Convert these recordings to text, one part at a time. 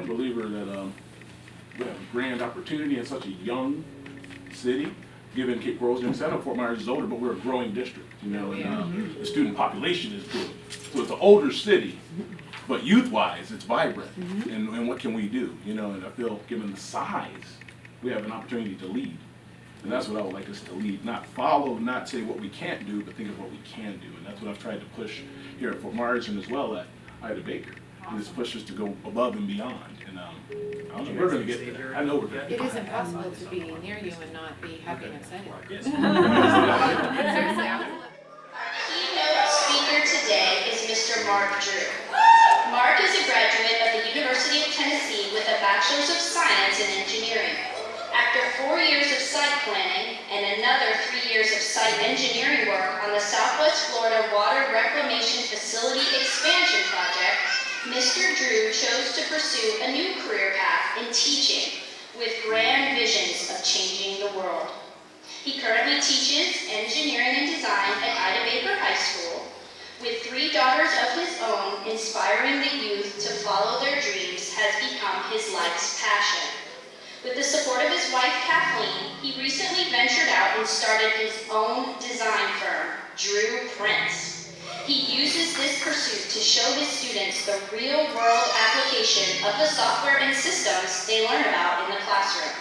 firm believer that we have a grand opportunity in such a young city, given Cape Rose. I know Fort Myers is older, but we're a growing district, and the student population is good. So it's an older city, but youth-wise, it's vibrant. And what can we do? And I feel, given the size, we have an opportunity to lead. And that's what I would like us to lead, not follow, not say what we can't do, but think of what we can do. And that's what I've tried to push here at Fort Myers and as well at Educator. And this push us to go above and beyond. And I don't know, we're going to get there. I know we're going to It get is there. impossible to be near you and not be happy and excited. Yes. Seriously, I was Keynote speaker today is Mr. Mark Drew. Mark is a graduate of the University of Tennessee with a Bachelor's of Science in Engineering. After 4 years of site planning and another 3 years of site engineering work on the Southwest Florida Water Reclamation Facility Expansion Project, Mr. Drew chose to pursue a new career path in teaching with grand visions of changing the world. He currently teaches engineering and design at Ida Baker High School. With 3 daughters of his own, inspiring the youth to follow their dreams has become his life's passion. With the support of his wife, Kathleen, he recently ventured out and started his own design firm, Drew Prints. He uses this pursuit to show his students the real-world application of the software and systems they learn about in the classroom.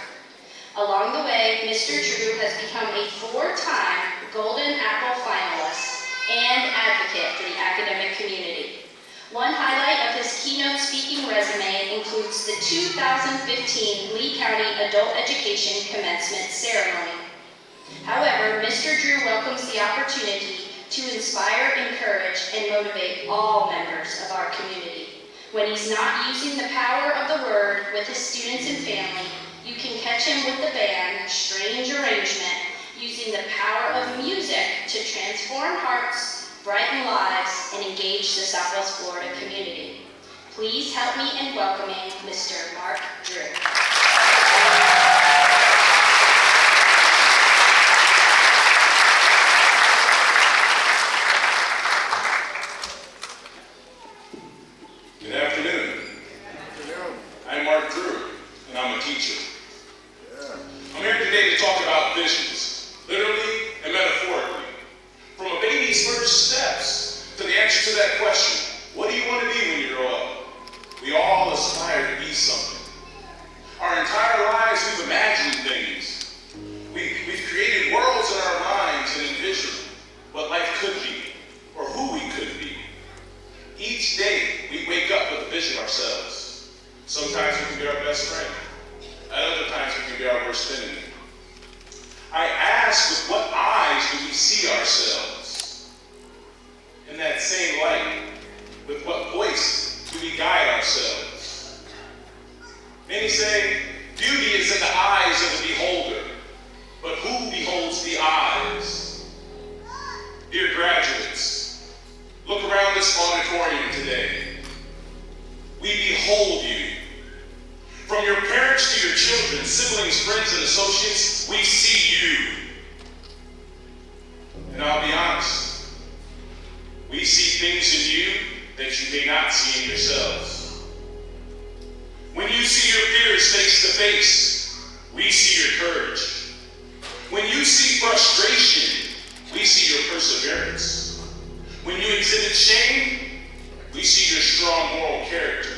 Along the way, Mr. Drew has become a 4-time Golden Apple finalist and advocate for the academic community. One highlight of his keynote speaking resume includes the 2015 Lee County Adult Education Commencement Ceremony. However, Mr. Drew welcomes the opportunity to inspire, encourage, and motivate all members of our community. When he's not using the power of the word with his students and family, you can catch him with the band Strange Arrangement, using the power of music to transform hearts, brighten lives, and engage the Southwest Florida community. Please help me in welcoming Mr. Mark Drew. Good afternoon. I'm Mark Drew, and I'm a teacher. I'm here today to talk about visions, literally and metaphorically. From a baby's first steps to the answer to that question, what do you want to be when you grow up? We all aspire to be something. Our entire lives we've imagined things. We've created worlds in our minds and envisioned what life could be or who we could be. Each day we wake up with a vision ourselves. Sometimes we can be our best friend. At other times we can be our worst enemy. I ask, with what eyes do we see ourselves? In that same light, with what voice do we guide ourselves? Many say, beauty is in the eyes of the beholder, but who beholds the eyes? Dear graduates, look around this auditorium today. We behold you. From your parents to your children, siblings, friends, and associates, we see you. And I'll be honest, we see things in you that you may not see in yourselves. When you see your peers face to face, we see your courage. When you see frustration, we see your perseverance. When you exhibit shame, we see your strong moral character.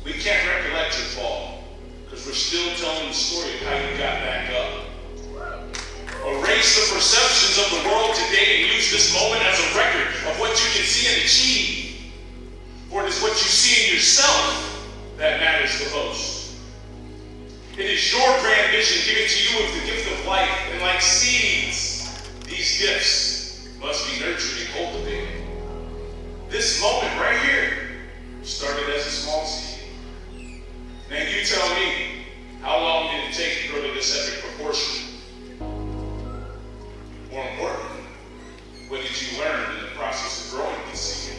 We can't recollect your fall, because we're still telling the story of how you got back up. Erase the perceptions of the world today and use this moment as a record of what you can see and achieve. For it is what you see in yourself that matters the most. It is your grand vision given to you with the gift of life, and like seeds, these gifts must be nurtured and cultivated. This moment right here started as a small seed. Now you tell me, how long did it take to grow to this epic proportion? More importantly, what did you learn in the process of growing this seed?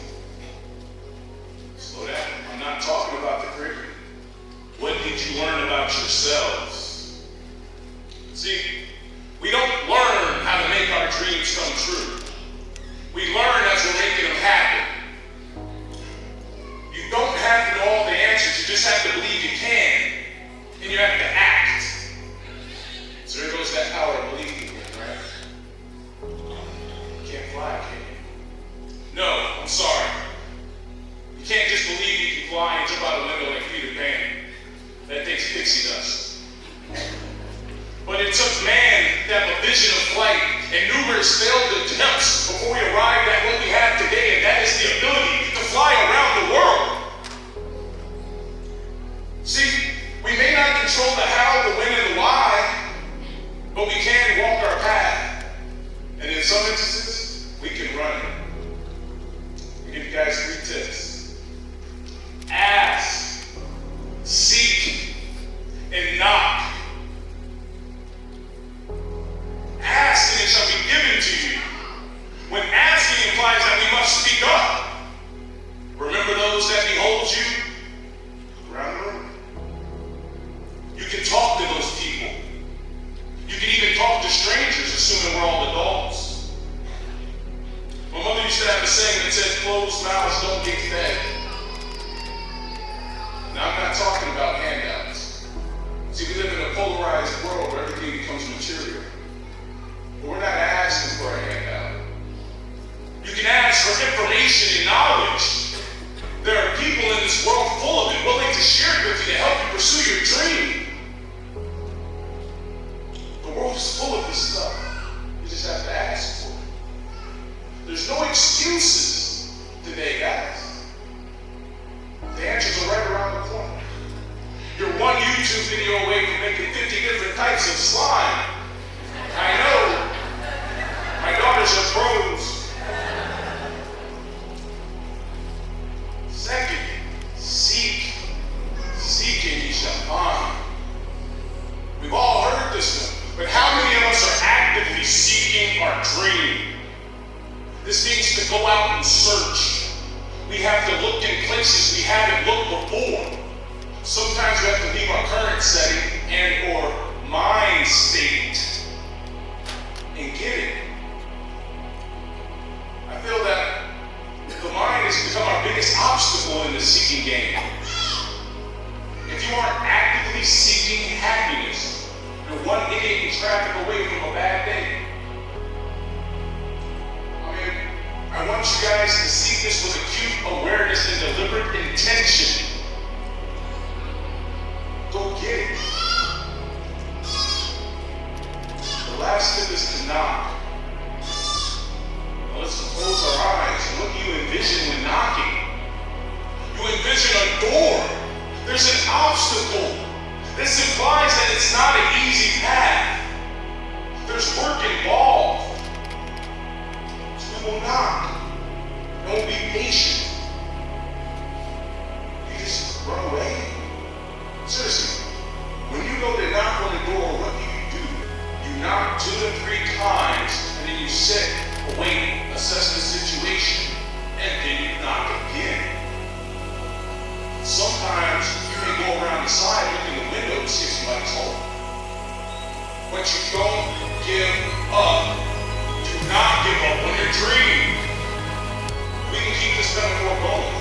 Slow down. I'm not talking about the curriculum. What did you learn about yourselves? See, we don't learn how to make our dreams come true. We learn as we're making them happen. You don't have to know all the answers You just have to believe you can, and you have to act. So there goes that power of believing, right? You can't fly, can you? No, I'm sorry. You can't just believe you can fly and jump out a window like Peter Pan. That takes pixie dust. But it took man to have a vision of flight and numerous failed attempts before we arrived at what we have today, and that is the ability to fly around the world. See, we may not control the how, the when, and the why, but we can walk our path. And in some instances, we can run it. I'll give you guys 3 tips. Ask, seek, and knock. Ask and it shall be given to you. When asking implies that we must speak up. Remember those that behold you? Look around the room. You can talk to those people. You can even talk to strangers, assuming we're all adults. My mother used to have a saying that said, closed mouths don't get fed. Now, I'm not talking about handouts. See, we live in a polarized world where everything becomes material. But we're not asking for a handout. You can ask for information and knowledge. There are people in this world full of it, willing to share it with you to help you pursue your dream. The world is full of this stuff. You just have to ask for it. There's no excuses today, guys. The answers are right around the corner. You're one YouTube video away from making 50 different types of slime. I know. My daughters are pros. Second, seek. Seek and ye shall find. We've all heard this one, but how many of us are actively seeking our dream? This means to go out and search. We have to look in places we haven't looked before. Sometimes we have to leave our current setting and or mind state and get it. I feel that the mind has become our biggest obstacle in the seeking game. If you aren't actively seeking happiness, you're one idiot in traffic away from a bad day. I want you guys to see this with acute awareness and deliberate intention. Go get it. The last tip is to knock. Now let's close our eyes. What do you envision when knocking? You envision a door. There's an obstacle. This implies that it's not an easy path. There's work involved. So we will knock. Don't be patient. You just run away. Seriously, when you go to knock on the door, what do? You knock 2 to 3 times, and then you sit, wait, assess the situation, and then you knock again. Sometimes you may go around the side, look in the window to see if somebody's home. But you don't give up. Do not give up on your dream. We can keep this metaphor going.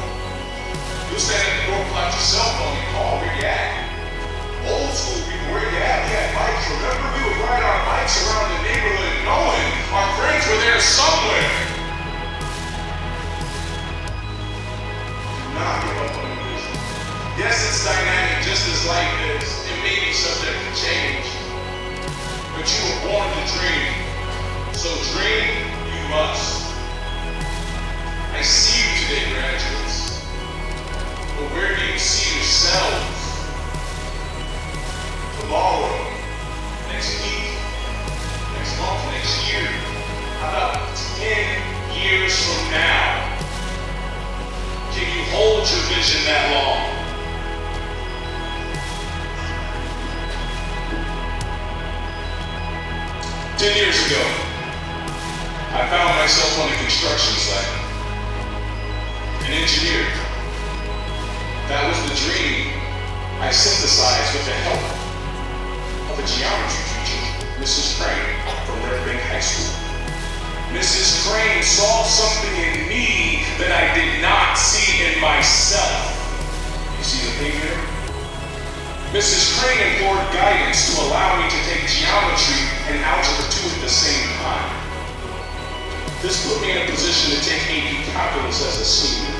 You'll stand at the door, pull out your cell phone, and call where you at. Old school people, where you at? We had bikes. Remember, we would ride our bikes around the neighborhood knowing our friends were there somewhere. Do not give up on your vision. Yes, it's dynamic, just as life is. It may be subject to change. But you were born to dream. So dream you must. I see you today, graduates. But where do you see yourselves? Tomorrow, next week, next month, next year? How about 10 years from now? Can you hold your vision that long? Ten years ago, I found myself on the construction site. An engineer. That was the dream I synthesized with the help of a geometry teacher, Mrs. Crane from Red Bank High School. Mrs. Crane saw something in me that I did not see in myself. You see the thing here? Mrs. Crane implored guidance to allow me to take geometry and algebra 2 at the same time. This put me in a position to take AP Calculus as a senior.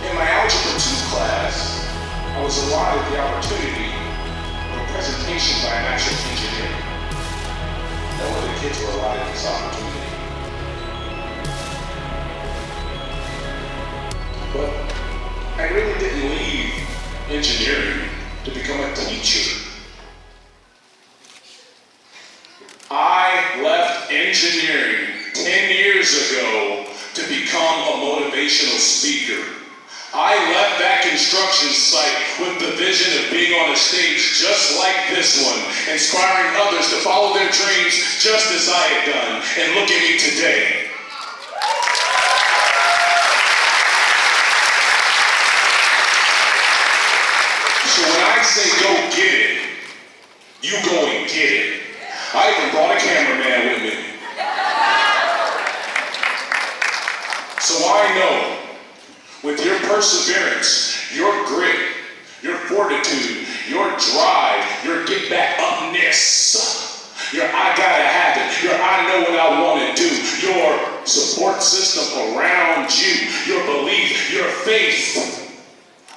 In my algebra 2 class, I was allotted the opportunity of a presentation by an actual engineer. No other kids were allotted this opportunity. But I really didn't leave engineering to become a teacher. I left engineering 10 years ago to become a motivational speaker. I left that construction site with the vision of being on a stage just like this one, inspiring others to follow their dreams just as I had done. And look at me today. So when I say go get it, you go and get it. I even brought a cameraman with me. So I know, with your perseverance, your grit, your fortitude, your drive, your get back upness, your I gotta have it, your I know what I want to do, your support system around you, your belief, your faith,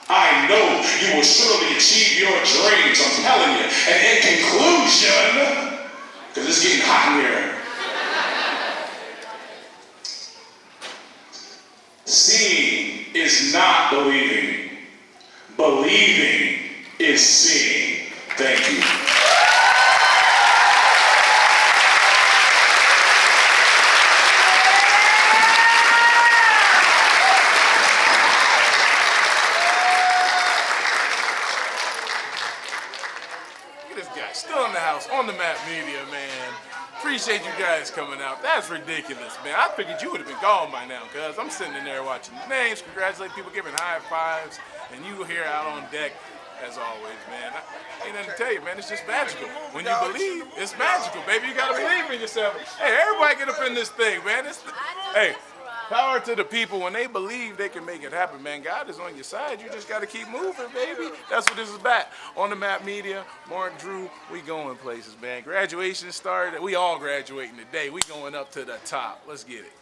I know you will surely achieve your dreams, I'm telling you. And in conclusion, because it's getting hot in here, seeing is not believing. Believing is seeing. Thank you. This guy still in the house on the Map Media, man. Appreciate you guys coming out. That's ridiculous, man. I figured you would have been gone by now, cuz I'm sitting in there watching the names, congratulating people, giving high fives, and you here out on deck as always, man. I ain't nothing to tell you, man. It's just magical. When you believe, it's magical, baby. You gotta believe in yourself. Hey, everybody get up in this thing, man. Hey, power to the people. When they believe they can make it happen, man. God is on your side. You just got to keep moving, baby. That's what this is about. On the Map Media, Mark Drew, we going places, man. Graduation started. We all graduating today. We going up to the top. Let's get it.